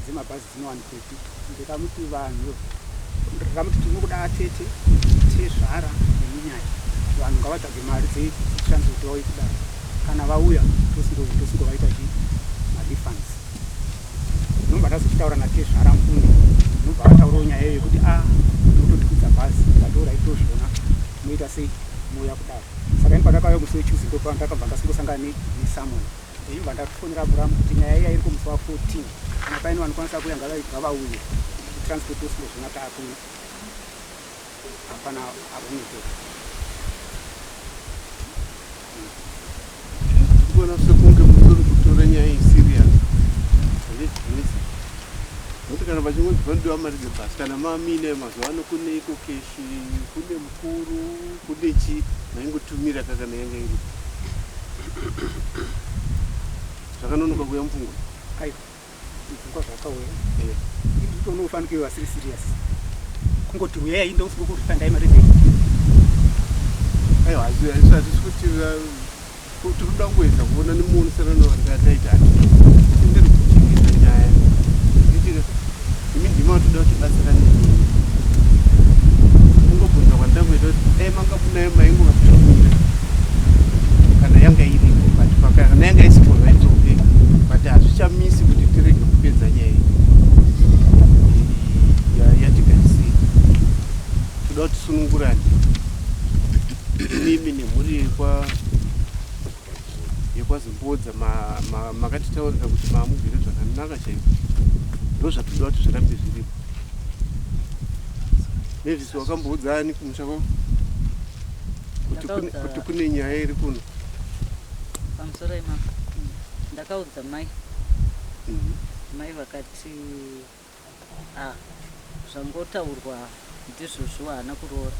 dzemabhazi dzinowanikwepi. Ndikamuti vanhu ndikamuti tinokuda atete tezvara nemunyaya vanhu ngavatsvage mari dzetransport vauye kudaro kana vauya tosingovaita marefunds. Tinobva tazochitaura natezvara mukunde tinobva vataurawo nyaya yekuti tinototikudza bhazi tatorai tozviona munoita sei mouya kudaro. Saka ini pandakauya musi weTuesday ndopandakabva ndasingosangana neSamuel ndechibva ndatofonera Muramu kuti nyaya iya iri kumusi wa14 kana paine vanokwanisa kuuya ngavauye transport tosingozviona taakuno hapana akuneteka. Kuona sekunge musoro kutora nyaya iyi serious handizvinisi nokuti kana pachingoti panodiwa mari dzebhasi kana mamine mazuva ano kune iko keshi kune mukuru kune chi maingotumira kakana yanga iri zvakanonoka kuuya mupfungwa aiwa mupfungwa zvakauya tonofanike wasiri serious kungoti uyai ndousiku kuti pandai mari dei aiwa hatisi kuti tinoda kuedza kuona nemuoneserano wandataita ndiri kuchengeta nyaya imi ndima toda kuti basa ranei ungobvunza kwandangoita kuti manga munayo maingovatumira kana yanga iripo but kana yanga isipo vaitope but hazvichamisi kuti tirege kupedza nyaya yatigaisei. Toda kuti sunungurani mimi nemhuri yekwaZimbodza makatitaurira kuti maamugere zvakanaka chaiko ndo zvatoda kuti zvirambe zviripo. Mevhisi wakamboudza ani kumusha kwako kuti kune nyaya iri kuno pamusoro ema ndakaudza mai vakati zvangotaurwa ndizvozvo haana kuroora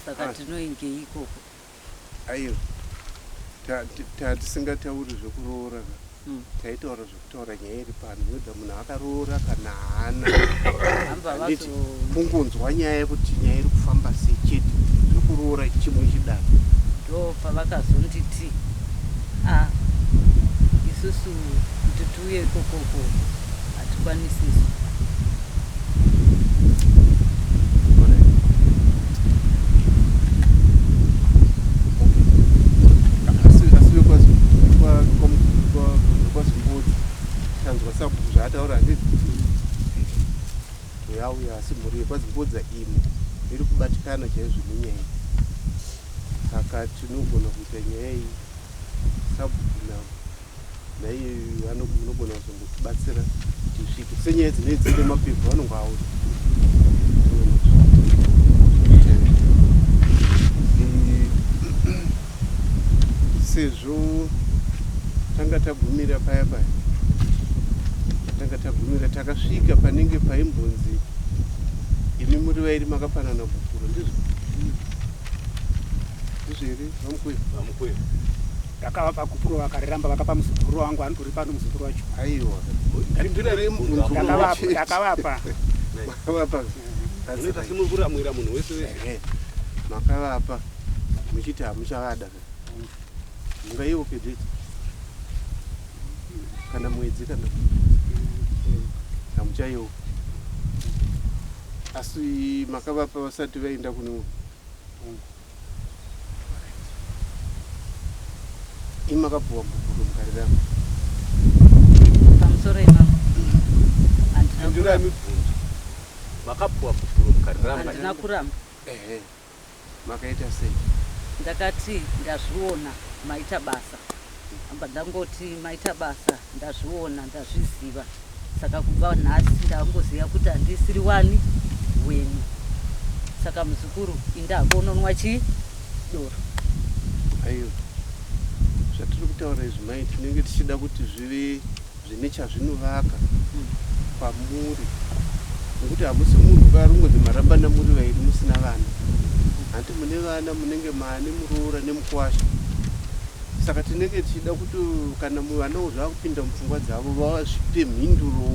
saka tinoingei ikoko. Aiyo tisingatauri zvekuroora taitaura zvekutaura nyaya iri pano wedha munhu akaroora kana haana kungonzwa nyaya yekuti nyaya iri kufamba sei chete zvekuroora chimwe chidaro ndo pavakazonditi isusu kuti tiuye ikokoko hatikwanisisu. zvataura handiti toyauya asi mhuri yekwaZimbodza imo iri kubatikana chaizvo nenyaya iyi saka tinogona kuita nyaya iyi sabhuna naiye anogona kuzongotibatsira kuti isvike senyaya dzinei dzine mapepa vanongoaura sezvo tanga tagumira paya takasvika panenge paimbonzi imi muri vairi makafanana kukura ndizvo here vamukweyo ndakavapa kupuro vakareramba vakapa muzukuru wangu andori pano muzukuru wacho. Aiwa ndakavapa simukuramwira munhu wese makavapa muchiti hamuchavada mungaiwo pedeti kana mwedzi kana hamuchaiwo asi makavapa vasati vaenda kune munhu imakapuwa bhukuru mukarerama pamusoro ema handina mibvunzo makapuwa bhukuru mukarerama handina kuramba makaita sei ndakati ndazviona maita basa amba ndangoti maita basa ndazviona ndazviziva saka kubva nhasi ndangoziva kuti handisiri wani wenyu saka muzukuru indakononwa chidoro. aiyo zvatiri kutaura izvi mai tinenge tichida kuti zvive zvine chazvinovaka pamuri nekuti hamusi munhu karungodzi marambana muri vairi musina vana hanti mune vana munenge maane muroora nemukwasha saka tinenge tichida kuti kana vanawo zvakupinda mupfungwa dzavo vazvipe mhinduro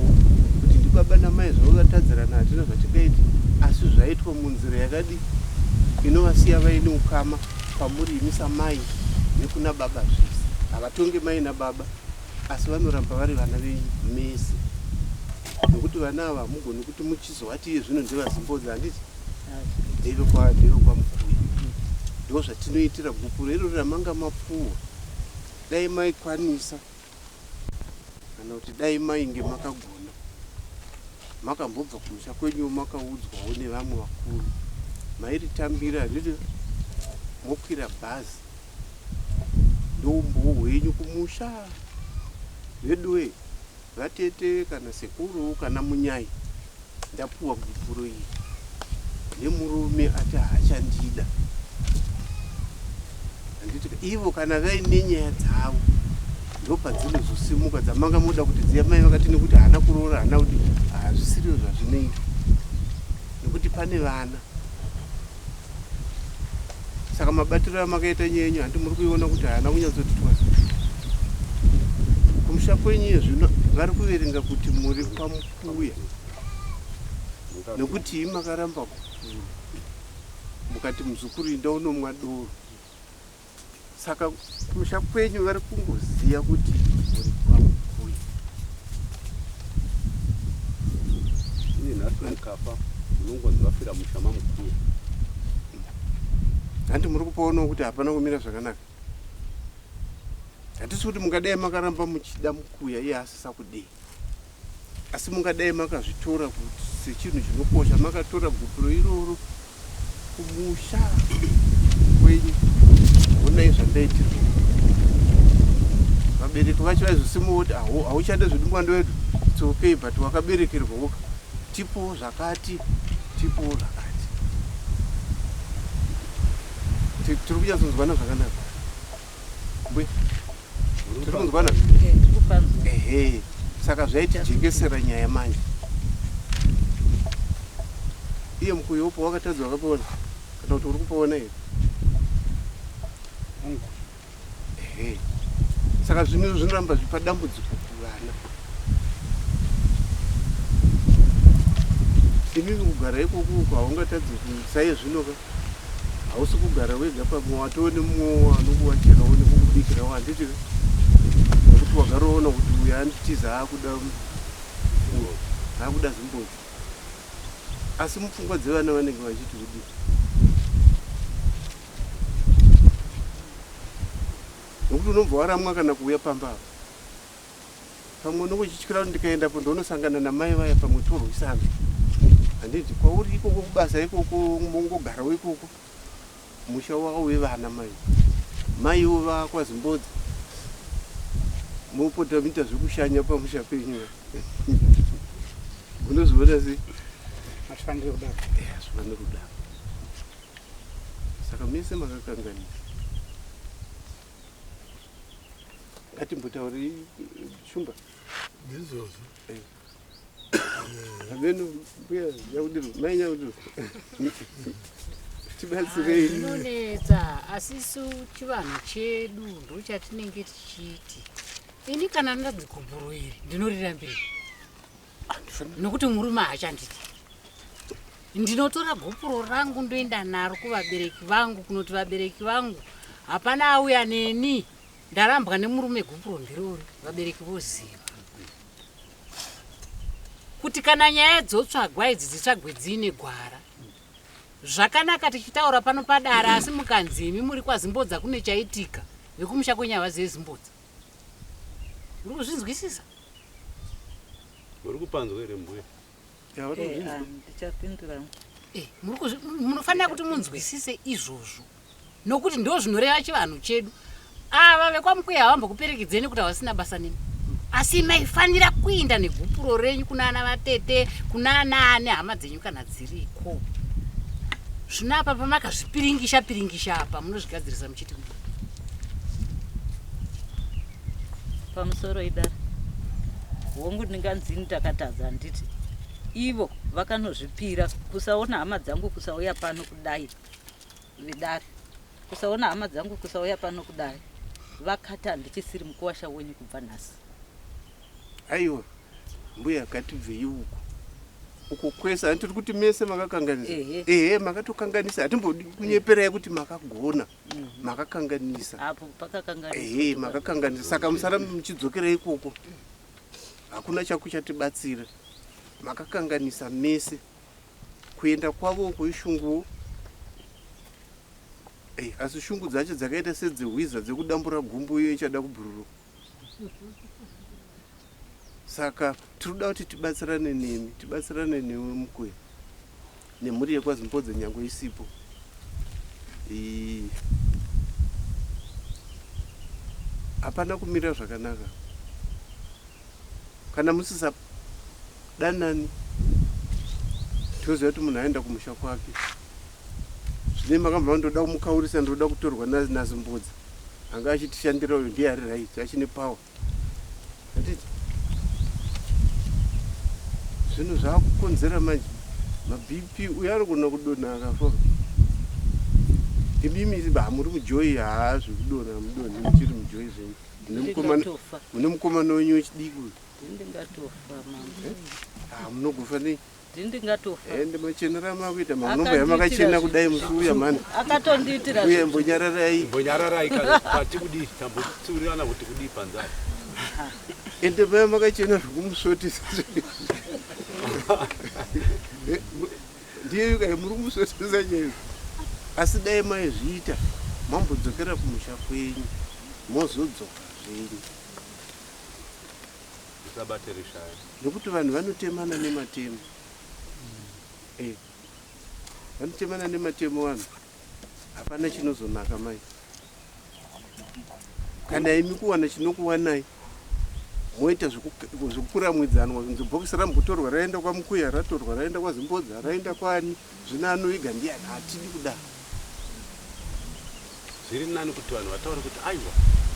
kuti ndibaba namai zvavakatadzirana hatina zvatikaiti asi zvaitwa munzira yakadi inovasiya vaine ukama pamuri imi samai nekuna baba zvese havatonge mai nababa asi vanoramba vari vana venyu mese Nokuti vana ava hamugoni kuti muchizovati iye zvino ndevazimbodzi handiti ndeve kwaMkuya. Ndo zvatinoitira gupuro iroro ramanga mapfuwa. Dai maikwanisa kana kuti dai mainge makagona makambobva kumusha kwenyu makaudzwawo nevamwe vakuru mairitambira riri mokwira bhazi ndombo hwenyu kumusha veduwe vatete kana sekuru kana munyai ndapuwa gupuro iyi nemurume ati haachandida. Handiti ivo kana vaine nyaya dzavo ndopadzinozosimuka dzamanga muda kuti dziya mai vakati nekuti haana kuroora haana kuti hazvisiriwo zvazvinoita nekuti pane vana. Saka mabatiro amakaita nyenyu handi muri kuiona kuti haana kunyatsoti twasa. Kumusha kwenyu zvino vari kuverenga kuti muri kwaMkuya nekuti makaramba mukati muzukuru inda unomwa doro. Saka kumusha kwenyu vari kungoziya kuti muri kwaMkuya. Ini nhasi ndikafa munongonzi vafira musha maMkuya. Handi muri kupaonawo kuti hapana kumira zvakanaka. Hatisi kuti mungadai makaramba muchida Mkuya iye asisa kudei. Asi mungadai makazvitora kuti sechinhu chinokosha makatora gupuro iroro kumusha kwenyu. Honai zvandaitirwa. Vabereki vacho vaizosimuwo kuti hauchade zvidungwando wedu. It's okay but wakaberekerwa woga. Tipowo zvakati, tipowo zvakati. Tiri kunyatsodzwana zvakanaka. Mbuya. Tiri kunzwana? Ehe. Saka zvaitijengesera nyaya manje. Iye Mkuya upo wakatadza wakapaona kana kuti uri kupaona here? Ehe. Saka zvinhu zvinoramba zvipa dambudziko kuvana. Inini kugara ikoko haungatadzi kusaye zvinoka. Hausi kugara wega pamwe watoo nemumwe anokuwachirawo nekukubikirawo handiti nekuti wagaroona kuti uyu anditiza aakuda zimbodzi. Asi mupfungwa dzevana vanenge vachiti kudii? Nokuti unobva waramwa kana kuuya pamba apa. Pamwe nokuchityira kuti ndikaendapo ndoonosangana namai vaya pamwe torwisana. Handiti kwauri ikoko kubasa ikoko mongogarawo ikoko. Musha wavo wevana mai. Maiwo vakwaZimbodzi. Mopota muita zvekushanya pamusha penyu. Unoziona sei? Hazvifaniri kudaro. Hazvifaniri kudaro. Saka mese makakanganisa. Ngatimbotauri Shumba. Izvozvo. Havenu mbuya Nyaudiro, mai Nyaudiro. Tibatsirei. Zvinonetsa asisu chivanhu chedu ndochatinenge tichiti. Ini kana ndadzi gupuro iri ndinorirambira. Nokuti murume haachanditi. Ndinotora gupuro rangu ndoenda naro kuvabereki vangu kunoti vabereki vangu hapana auya neni. Ndarambwa nemurume gupuro ndirori vabereki voziva. Kuti kana nyaya dzotsvagwa idzi dzitsvagwe dzine gwara. Zvakanaka tichitaura pano padara asi mukanzimi muri kwaZimbodzi kune chaitika vekumusha kwenyu havazive Zimbodzi. Muri kuzvinzwisisa? Muri kupanzwa here mbuya? Ndichapindura. Munofanira kuti munzwisise izvozvo. Nokuti ndo zvinoreva chivanhu chedu. Ava vekwaMkuya havambokuperekedzeni kuti havasina basa nemi. Asi maifanira kuinda negupuro renyu kuna ana vatete, kuna ana ane hama dzenyu kana dziriko. Zvino apa pamakazvipiringisha apa munozvigadzirisa muchiti pamusoro idara hongu ndinganzini takatadza nditi ivo vakanozvipira kusaona hama dzangu kusauya pano kudai vidari kusaona hama dzangu kusauya pano kudai vakata ndichisiri mukuwasha wenyu kubva nhasi. Aiwa mbuya katibvei uko kwese handiti kuti mese makakanganisa. Ehe makatokanganisa hatimbodi kunyeperai kuti makagona makakanganisa. Apo pakakanganisa. Ehe makakanganisa saka musara muchidzokera ikoko. Hakuna chakuchatibatsira. makakanganisa mese kuenda kwavo kweshunguwo. Asi shungu dzacho dzakaita sedzehwiza dzekudambura gumbo iyo ichada kubhururuka. Saka tinoda kuti tibatsirane nemi, tibatsirane newe Mukuya nemhuri yeKwaZimbodza nyangwe isipo. Hapana kumira zvakanaka. Kana musisa danani toziva kuti munhu aenda kumusha kwake. Zvine makamba ndoda kumukaurisa, ndoda kutorwa naZimbodza. Anga achitishandira uyo ndiye ari right, achine power. Handiti zvinhu zvakukonzera manje maBP uyo ari kugona kudonha akafa. Imimi muri mujoyi zvekudonha mudonhi muchiri mujoyi zvenyu. Mune mukomana wenyu wechidiki uyu. Ndingatofa mama. Munogofa nei? Ndingatofa. Ende machenera makuita manomba yamakachena kudai musuya mani. Akatondiitira. Uye mbonyararai. Mbonyararai kana pati kudi tambotsurirana kuti kudi panzai. Ende baya makachena zvekumusotisa. Ndiye kai muri kumusotisa nyewe. Asi dai maizviita mambodzokera kumusha kwenyu mozodzoka zvenyu. Musabatirishaya. Nokuti vanhu vanotemana nematemo. Vanotemana nematemo vanhu. Hapana chinozonaka mai. Kana imi kuwana chinokuwanai moita zvekukuramwidzanwa, kunzi bhokisi rambotorwa raenda kwaMukuya, ratorwa raenda kwaZimbodza, raenda kwani, zvino anoiga ndiani, hatidi kudaro. Zviri nani kuti vanhu vataure kuti aiwa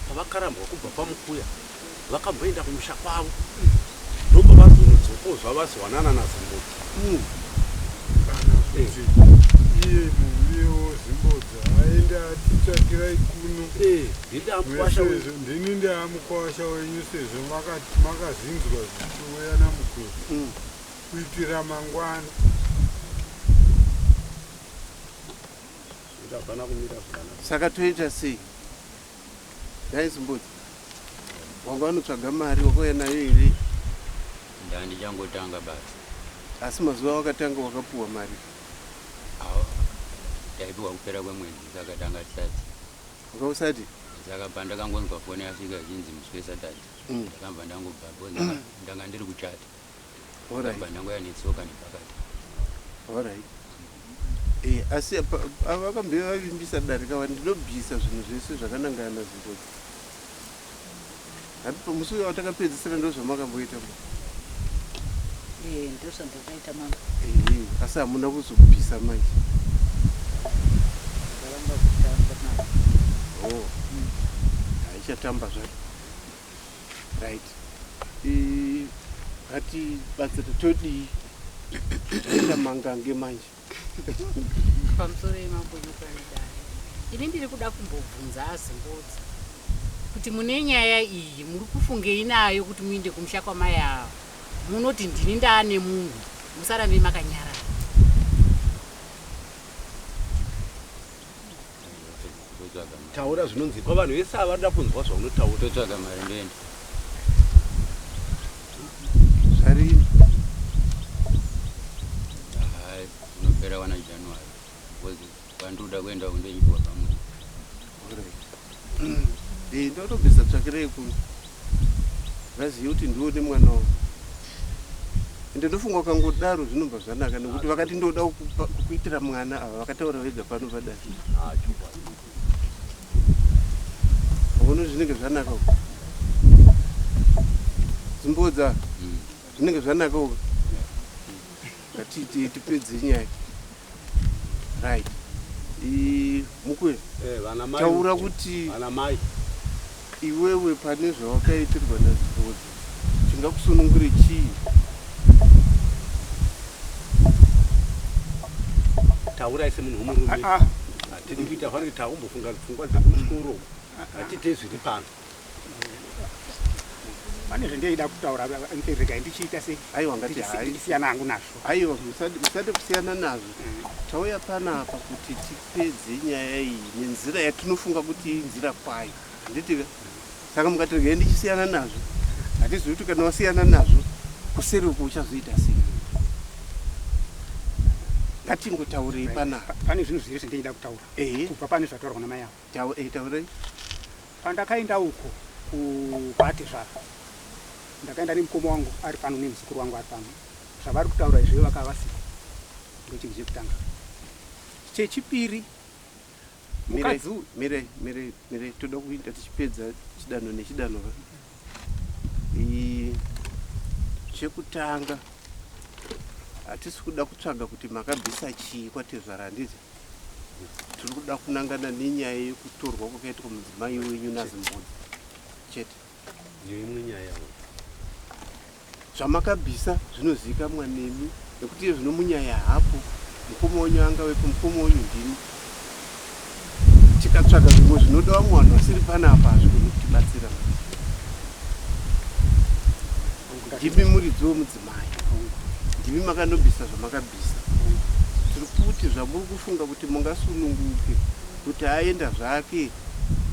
pavakarambwa kubva paMukuya vakamboenda kumusha kwavo ndobva vazonodzokozva vazowanana naZimbodza. Kana kuti iye muriwo Zimbodza aende atitsvakirai kuno. Ndini ndamukwasha wenyu sezvo makazinzwa zvichiuya naMukuya kuitira mangwana. Saka toita sei? Dai Zimbodza wanga wanotsvaga mari wakauya nayo here? Ndichangotanga basi. Asi mazuva wakatanga wakapuwa mari? Ndaipiwa kupera kwemwedzi saka tanga tisati. Wakausati? Saka pandakangonzwa foni yasvika ichinzi musi weSatade. Ndakabva ndangobva ndanga ndiri kuchata. Ndakabva ndangoya netsoka nepakati. Alright. Asi vakambe vavimbisa darika wani ndinobvisa zvinhu zvese zvakanangana naZimbodza. Hapi musi uyo watakapedzisira ndo zvamakamboita. Ndozvandakaita mama. Asi hamuna kuzobvisa manje. Ndaramba kutamba nayo. Haichatamba zvacho. Right. Hati batsira todi taita mangange manje. Pamusoro yemambonyukanidai ini ndiri kuda kumbobvunza aZimbodza kuti mune nyaya iyi muri kufungei nayo kuti muinde kumusha kwamai avo. Munoti ndini ndaane munhu musarambe makanyarara. Taura zvinonzi kwavanhu vese avada kunzwa zvaunotaura. Totsvaga mari ndoenda. Zvarini? Unopera wana January. Because pandoda kuenda kundoitwa pamwe. Ndotobvisa tsvakirei kuno. Vazive kuti ndione mwana wangu. Ende ndofunga ukangodaro zvinobva zvanaka nekuti vakati ndoda kukuitira mwana ava vakataura vega pano padai. Uno zvinenge zvanaka uko. Zimbodza zvinenge zvanaka uko. Ngatiti tipedze nyaya. Right. Mukuya. Vana mai. Taura kuti vana mai. Iwewe pane zvawakaitirwa naZimbodza. Chingakusunungure chii? Taura ise munhu wumurume. Hatidi kuita fani kuti taumbofunga pfungwa dzekuchikoro. Hatite zviri pano. Pane zvendeida kutaura rega ndichiita sei? Aiwa ngati ndisiyana hangu nazvo. Aiwa musade kusiyana nazvo. Tauya panapa kuti tipedze nyaya iyi nenzira yatinofunga kuti inzira kwayo. Handiti saka mukati rega ndichisiyana nazvo. Hatizivi kuti kana wasiyana nazvo kuseri uko uchazoita sei. ngatingotaurei panapa. Pane zvinhu zviri zvendinoda kutaura kubva pane zvataurwa namai avo. Taurei. Pandakaenda uko kubate zvaro, ndakaenda nemukoma wangu ari pano nemuzukuru wangu ari pano. Zvavari kutaura izvo vakavasika ndochinhu chekutanga. Chechipiri, mukadzi mirei toda kuita tichipedza chidanho nechidanho. Chekutanga, hatisi kuda kutsvaga kuti makabvisa chii kwatezvara handiti. Tiri kuda kunangana nenyaya yekutorwa kwakaitwa mudzimai wenyu naZimbudzi chete. Imwe nyaya yawo zvamakabvisa zvinozivikanwa nemi, nekuti zvino munyaya hapo mukoma wenyu angavepo, mukoma wenyu ndimi. Tikatsvaga zvimwe zvinoda vamwe vanhu vasiri panapa hazvigoni kutibatsira. Ndimi muridzi mudzimai, ndimi makandobvisa zvamakabvisa. Tiri kuti zvamuri kufunga kuti mungasununguke kuti aenda zvake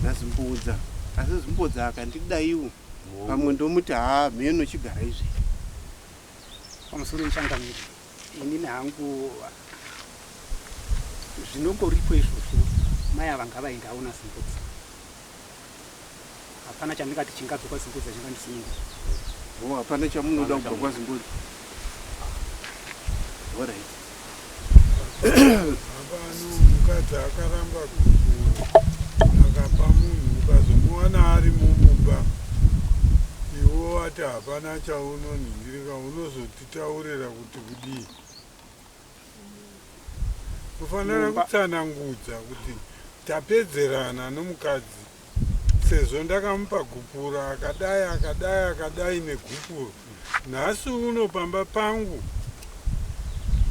naZimbudza, asi Zimbudza akandidaiwo pamwe ndomuti mheno chigara izvi. Pamusoro wechangamiri, inini hangu zvinongoripo izvozvo, mai ava ngavaendawo naZimbudza. Hapana chandingati chingabve kwaZimbudza chingandisunungura. Hapana chamunoda kubva kwaZimbudza. Alright. Apano mukadzi akaramba akapa munhu ukazomuwana ari mumba, iwo wati hapana chaunoningirika, unozotitaurira kuti kudii. Kufanira kutsanangudza kuti tapedzerana nomukadzi, sezvo ndakamupa gupuro akadai negupuro, nhasi uno pamba pangu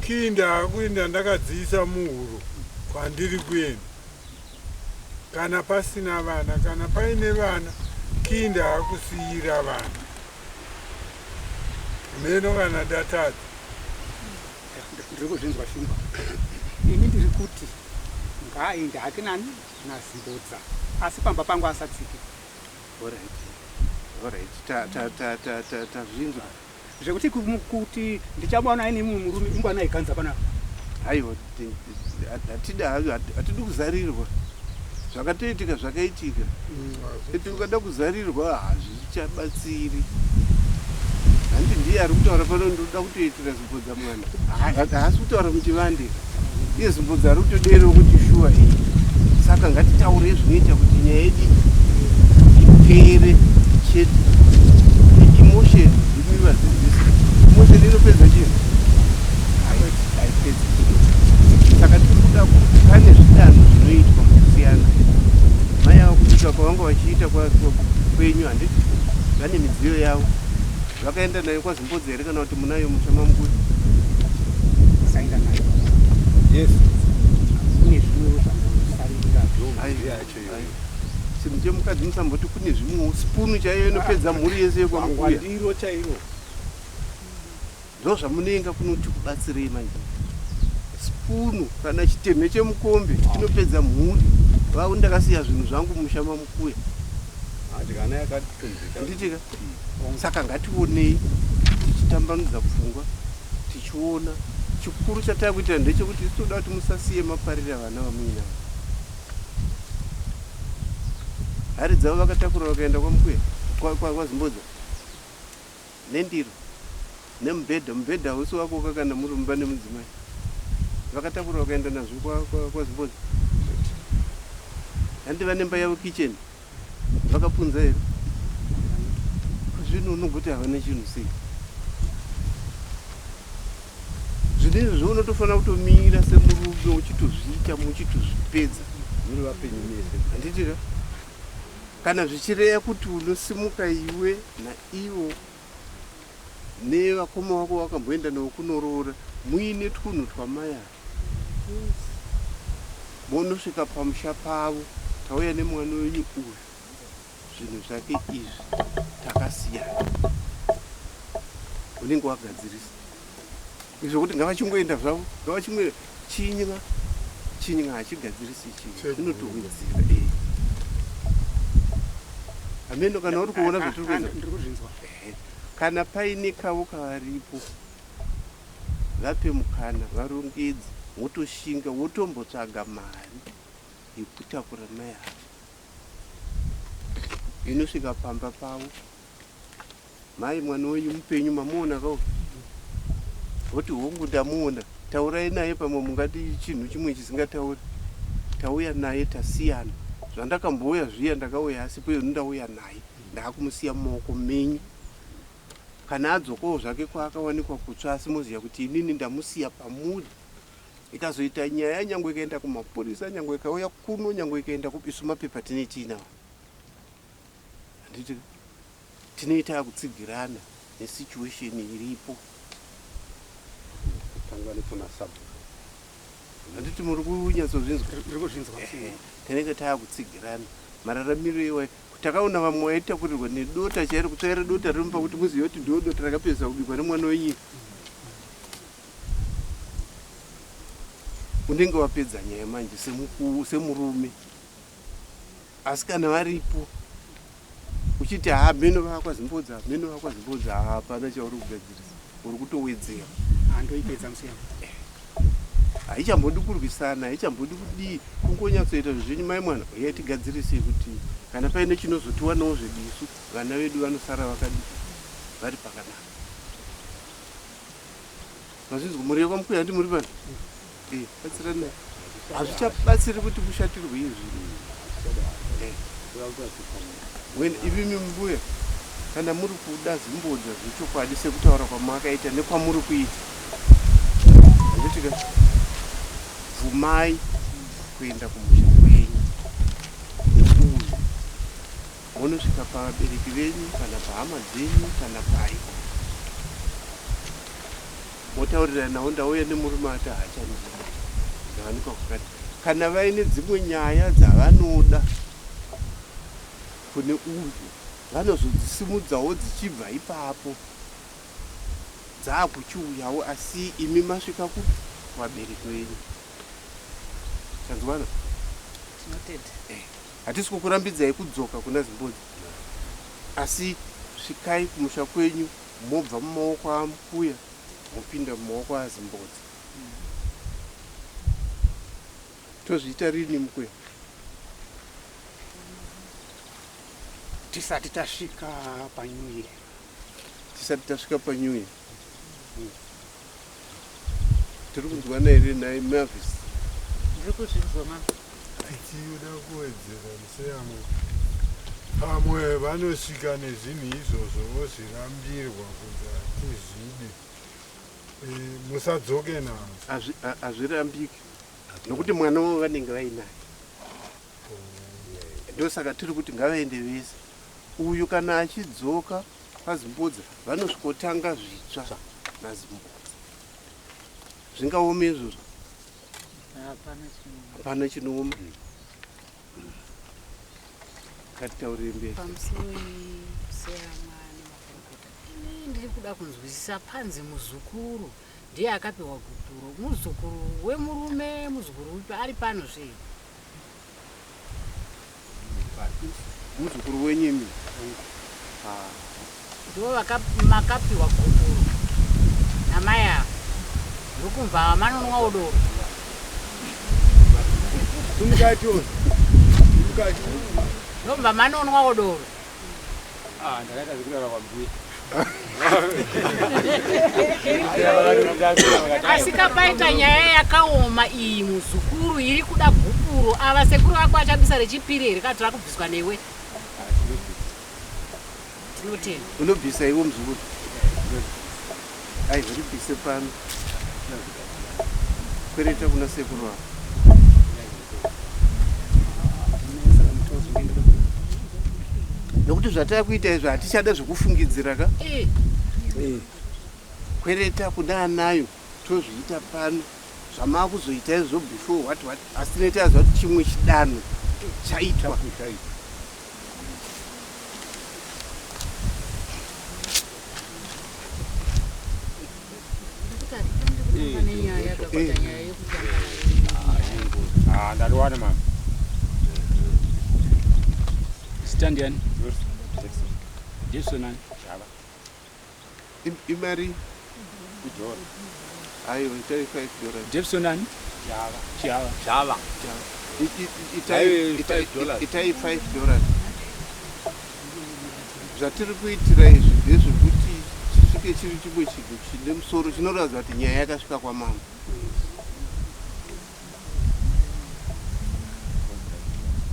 kinda akuinda ndakadziisa muhuro kwandiri kuenda. Kana pasina vana, kana paine vana, kinda akusiyira vana. Meno kana datadza. Ndiri kuzvinzwa Shumba. Ini ndiri kuti ngaaende hake nani naZimbudza, asi pamba pangu asatsike. Alright. Tazvinzwa. Zvekuti kuti ndichamuwana aine mumwe murume ingwana iganza panapa. Haiwa, hatidi kuzarirwa. Zvakatoitika zvakaitika. Kuti ukada kuzarirwa hazvichabatsiri. Handi ndiye ari kutaura pano ndoda kutoitira Zimbudza mwana. Haasi kutaura muchivande. Iye Zimbudza ari kutodero kuti shuwa iyi. Saka ngatitaure zvinoita kuti nyaya yedu ipere chete. Emotion zvinovadzidzisa. Emotion inopedza chinhu. Haipedzi. Saka tiri kuda kuti pane zvidanho zvinoitwa mukusiyana. Mai avo kusvika kwavanga vachiita kwenyu handiti vane midziyo yavo. Vakaenda nayo kwaZimbudza here kana kuti munayo mushama mukuru? Saenda nayo. yes Kune zvimwewo zvamusarira. Chinhu chemukadzi musamboti kune zvimwewo, sipunu chaiyo inopedza mhuri yese kwambuya. ndiro chairo Ndo zvamunoenga kunoti kubatsirei manje. Sipunu kana chiteme chemukombe chinopedza mhuri. Vavo ndakasiya zvinhu zvangu mushama mukuya. handikana yakatonzika Handitika. Saka ngationei tichitambanudza pfungwa, tichiona. Chikuru chatakuita ndechekuti toda kuti musasiye maparira vana vamuina. Hari dzavo vakatakura vakaenda kwambuya kwaZimbudza. Nendiro nemubhedha hausi wako wakakanda muri mumba nemudzimai. Vakatakura vakaenda nazvo kwaZimbudza. Handi vane mba yavo kitchen. Vakapunza here. Zvino unongoti havana chinhu sei. Zvinezvi zvaunotofanira kutomira semurume uchitozviita muchitozvipedza. muri vapenyu mese Handitika. Kana zvichireya kuti unosimuka iwe naivo nevakoma vako vakamboenda navo kunoroora muine tunhu twamaya. Munosvika pamusha pavo tauya nemwana wenyu uyu, zvinhu zvake izvi takasiyana. Unenge wagadzirisa izvokuti ngavachingoenda zvavo, ngavachingoenda chinya hachigadzirisi chinhu, zvinotowidzira. Ameno kana uri kuona zvatiri kuita, Ndiri kuzvinzwa. kana paine kavo kavaripo vape mukana varongedze wotoshinga wotombotsvaga mari yekutakura mai avo. Inosvika pamba pavo, mai mwana wenyu mupenyu, mamuona kau? Woti hongu ndamuona, taurai naye pamwe mungati chinhu chimwe chisingatauri. Tauya naye tasiyana. Zvandakambouya zviya ndakauya asi peo ndauya naye. Ndakumusiya mumaoko menyu. Kana adzokawo zvake kwaakawanikwa kutsva asi muziya kuti inini ndamusiya pamuri. Ikazoita nyaya nyangwe ikaenda kumapurisa, nyangwe ikauya kuno, nyangwe ikaenda kupisu mapepa tinetinawo. Handiti tinoita kutsigirana nesituation iripo. Tangani kuna sabu. Handiti muri kunyatsozvinzwa. Ririkuzvinzwa. Tinenge taakutsigirana. Mararamiro iwayo. Takaona vamwe vaitakurirwa nedota chairi kutsvaira dota rimupa kuti muzive kuti ndodota rakapedza kubikwa nemwana wenyika. Unenge wapedza nyaya manje semurume. Asi kana varipo uchiti mheno vakwa zimbodza hapana chauri kugadzirisa. Uri kutowedzera. Andoipedza musiyana. Haichambodi kurwisana, haichambodi kudii, kungonyatsoita zvenyu mai mwana uye tigadzirise kuti kana paine chinozotiwanawo zvebisu vana vedu vanosara vari pakanaka. Mazvinzwa muri kwamukuru handi muri pano? Batsirana. Hazvichabatsiri kuti mushatirwe izvi. Ivimi mbuya kana muri kuda zimbodza zvechokwadi sekutaura kwamakaita nekwamuri kuita. Handitika bvumai kuenda kumusha kwenyu. Munosvika pavabereki venyu kana pahama dzenyu kana pai. Motaurira nawo ndauya nemurume ati hachandii. Ndavanikwa kukati. Kana vaine dzimwe nyaya dzavanoda kune uyu, vanozodzisimudzawo dzichibva ipapo. Dzaakuchiuyawo asi imi masvika kuvabereki venyu. Tanzwana? Tinotenda. Hatisi kukurambidzai kudzoka kuna zimbodzi. Asi svikai kumusha kwenyu, mobva mumaoko ambuya, mopinda mumaoko azimbodzi. Tozviita rini mukweya? Tisati tasvika panyuye. Tisati tasvika panyuye. Tiri kunzwana here naye Mavis? Ndiri kuzvinzwa mama. Tichida kuwedzera museyamo. Pamwe vanosvika nezvinhu izvozvo vozvirambirwa kuti hatizvide. Musadzoke nazvo. Hazvirambiki. Nokuti mwana wavo vanenge vainaye. Ndosaka tiri kuti ngavaende vese. Uyu kana achidzoka pazimbodza vanosvikotanga zvitsva nazimbodza. Zvingaoma izvozvo? Hapana chinooma. Ngatitaurire mberi. Pamusoro seyama nemakorokota. Ndiri kuda kunzwisisa panzi muzukuru ndiye akapiwa gupuro. Muzukuru wemurume, muzukuru ari pano zvei. Muzukuru wenyimi. Ndivo makapiwa gupuro namai avo. Ndiri kumva manonwa udoro. Ndomba manonwa udoro. Ndakaita zvikurara kwambuya. Asi kapaita nyaya yakaoma iyi muzukuru iri kuda gupuro. Ava sekuru vako achabisa rechipiri here kati rakubviswa newe. Tinotenda. Unobvisa iwo muzukuru? Ai, zviribvise pano. Kwereta kuna sekuru wako. Nokuti zvatakuita izvo hatichada zvokufungidzira ka? Kwereta kuna anayo tozviita pano. Zvamakuzoita izvo before what asi tinoita zva kuti chimwe chidanho chaitwa. Ndariwana mama. Standiani. Jason. Imari. Kujora. Ayo, $35. Jefferson. Java. Itai $5. Zvatiri kuitira izvi ndezvekuti chisvike chiri chimwe chinhu chine musoro chinoratidza kuti nyaya yakasvika kwamambo.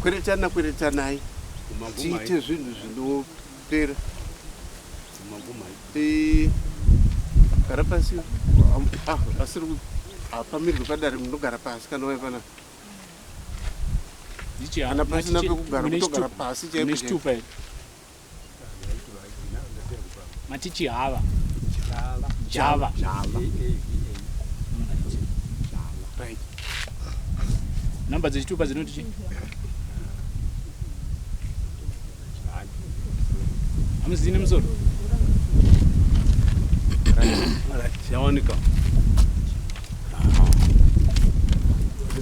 Kweretanai tiite zvinhu zvinopera. Gara pasi asiri pamirwe padare munogara pasi kana wai pana kana pasina pekugara kutogara pasi chaipo. Matichi hava Java. Right. Namba dzechitupa dzinoti chi? Amuzine musoro. Yaonika.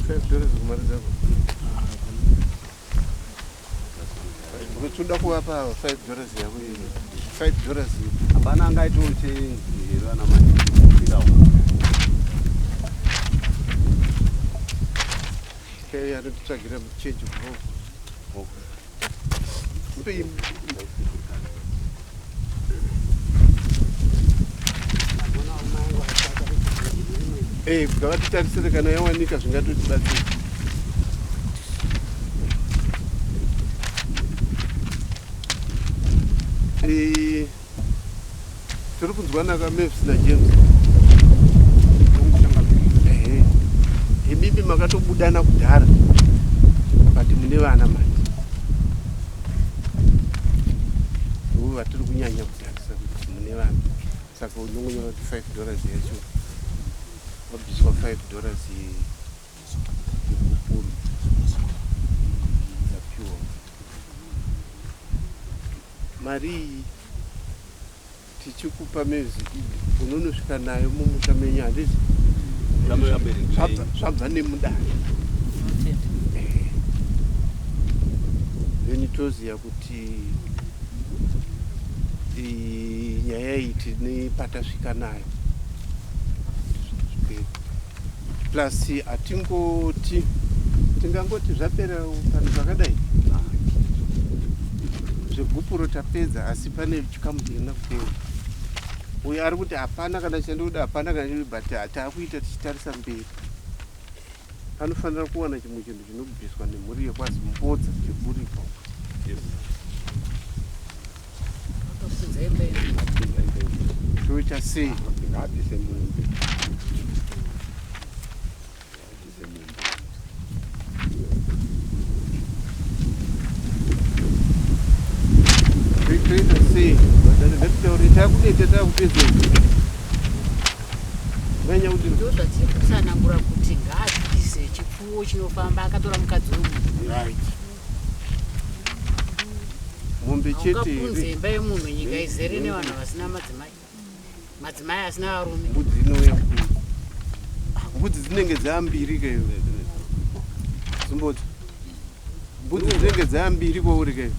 $5 kumaridza. Unotoda kuvapa $5 yako $5. Hapana angaita uchenzi vana machira. Kaya anotitsvagira muchechi kuvo. Ngavatitarisire kana yawanika zvingatotibatsira. Tiri kunzwana kaMavis naJames. Imimi makatobudana kudhara but mune vana manje. Uvo vatiri kunyanya kutarisa kuti mune vana. Saka unongonyora kuti $5 yacho. Wabviswa $5 yekupuru. Yapiwa. Mari tichikupa Mavis unonosvika nayo mumusha menyu handiti? Zvabva nemudare. Then toziya kuti nyaya iyi tine patasvika nayo. Plus tingangoti zvapera panhu zvakadai. Zvegupuro tapedza asi pane chikamu china kupera. Uyo ari kuti hapana kana chandoda hapana kana chiri but taakuita tichitarisa mberi. Panofanira kuwana chimwe chinhu chinobviswa nemhuri yekwazi mbodza cheburipo. Chochasei Ngabvise mombe. sei ngatitaure takudete takupedza nganya kuti ndo zvatiri kusanangura kuti ngaadzise chipfuwo chinofamba akatora mukadzi wemunhu right mombe chete ungapunze imba yemunhu nyika izere nevanhu vasina madzimai madzimai asina varume mbudzi inouya mbudzi dzinenge dzambiri kayo zimboti mbudzi dzinenge dzambiri kwauri kayo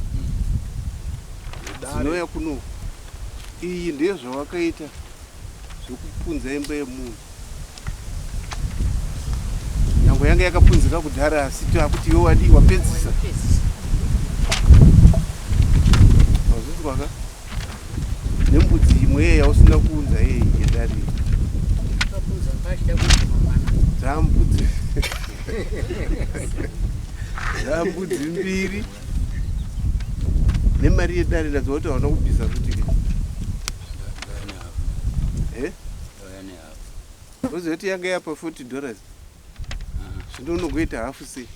dzinouya kuno iyi ndiyo zvawakaita zvokupunza imba yemunhu nyango yanga yakapunzika kudhara asi takuti iwe wapedzisa wazvizwaka nembudzi imwe yausina kuunza yedari dzambudzi dzambudzi mbiri nemari yedare ndadziva kuti hauna kubvisa kuti uziva kuti yanga yapa $40 zvino unongoita hafu sei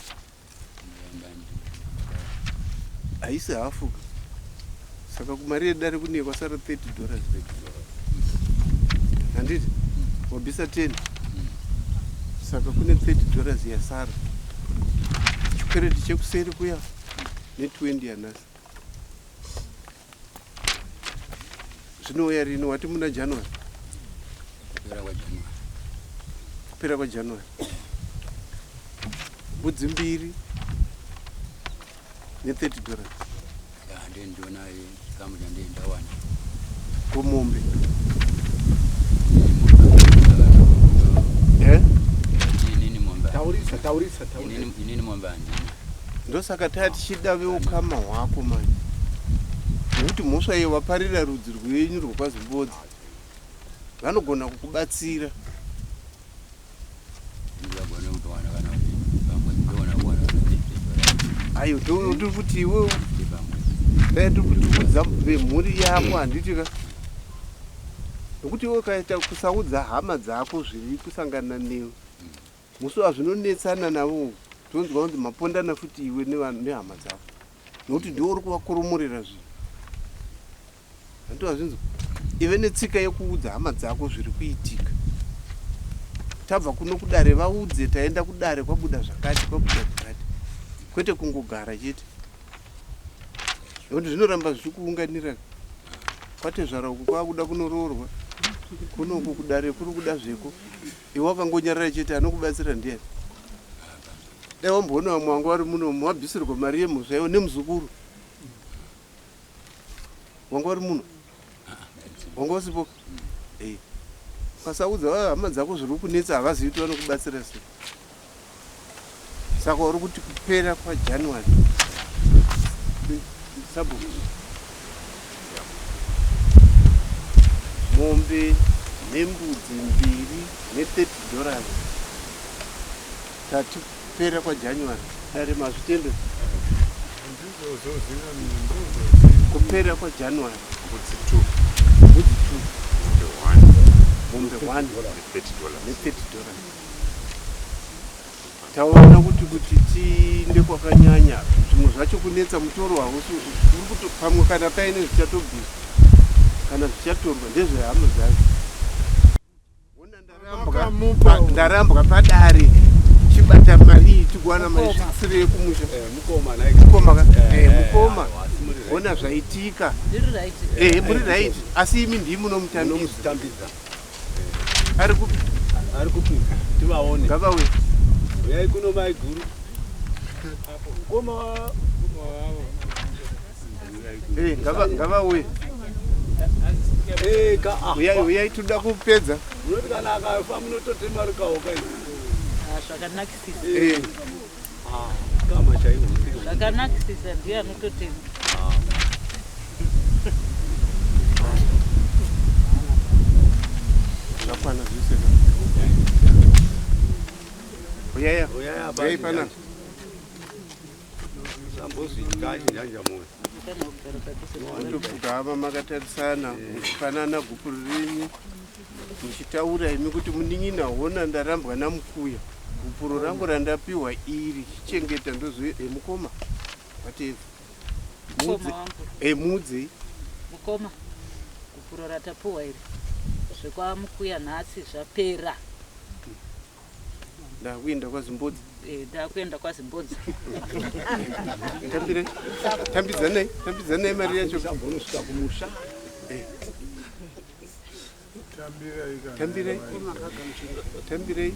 haisi hafu saka kumari yedare kune kwasara $30 handiti wabvisa 10 saka kune $30 yasara chikwereti chekuseri kuya ne20 yanasi zvinouya rino wati muna January kupera kwaJanuary mbudzi mbiri ne$30 komombe taurisa inini mwamba handina. Ndosaka tichida veukama hwako manje, nekuti mhosva iyo waparira rudzi rwenyu rwekwaZimbodzi vanogona kukubatsira. Ndingagona kutowana kana pamwe ndona kuwana ayo tiri kuti iwe tiri kuti udza vemhuri yako handiti ka, nokuti iwe ukaita kusaudza hama dzako zviri kusangana newe musi wazvinonetsana navo tonzwa kunzi mapondana futi iwe nehama dzako, nokuti ndiwo uri kuvakoromorera zvinhu. Handiti wazvinzwa ive netsika yekuudza hama dzako zviri kuitika. Tabva kuno kudare vaudze taenda kudare kwabuda zvakati kwabuda zvakati, kwete kungogara chete, nokuti zvinoramba zvichikuunganira. Kwatezvara uku kwakuda kunoroorwa, kunoku kudare kuri kuda zveko, iwe wakangonyarara chete, anokubatsira ndiani? Dai wamboona vamwe wanga vari muno wabvisirwa mari yemhosva iwo nemuzukuru wanga vari muno, wanga usipo. Ukasaudza hama dzako zviri kunetsa havazivi kuti vanokubatsira sei. Saka uri kuti kupera kwaJanuary sabo mombe nembudzi 2 ne$30 tati kupera kwaJanuary dare mazvitendo kupera kwaJanuary mbudzi 2 mombe 1 ne$30 taona kuti tiinde kwakanyanya. Zvimwe zvacho kunetsa mutoro hausi uri kuti pamwe kana paine zvichatobvisa kana zvichatorwa ndezvehama dzacho. Ndarambwa padare chibata mari tikuwana maisire yekumusha mukoma ona zvaitika muri right, asi imi ndimi munomutambidza ari kupi tivaone ngavawe uyai kuno mai guru ngavawe uyai toda kupedza munoti kana akafa munototema rukaoka zvakanakisisa kama chaiwo zvakanakisisa ndiye anototema. zvakwana zvese uyai pana mutofuka hama makatarisana muchipanana gupuri renyu muchitaura imi kuti mundin'ina ndarambwa namukuya gupuro rangu randapiwa iri chichengeta mukoma whatever mudze mukoma gupuro ratapiwa iri zvekwamukuya nhasi zvapera. ndakuenda kwaZimbodzi. Ndakuenda kwaZimbodzi. Tambidzanai mari yacho. Tambonosvika kumusha. Tambirei.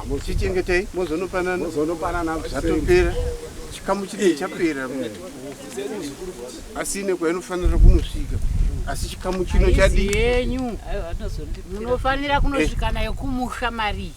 Muchichengetei mozonopanana zvatopera. Chikamu chidii chapera. Asi nekwainofanira kunosvika. Asi chikamu chino chadi yenyu munofanira kunosvika nayo kumusha mari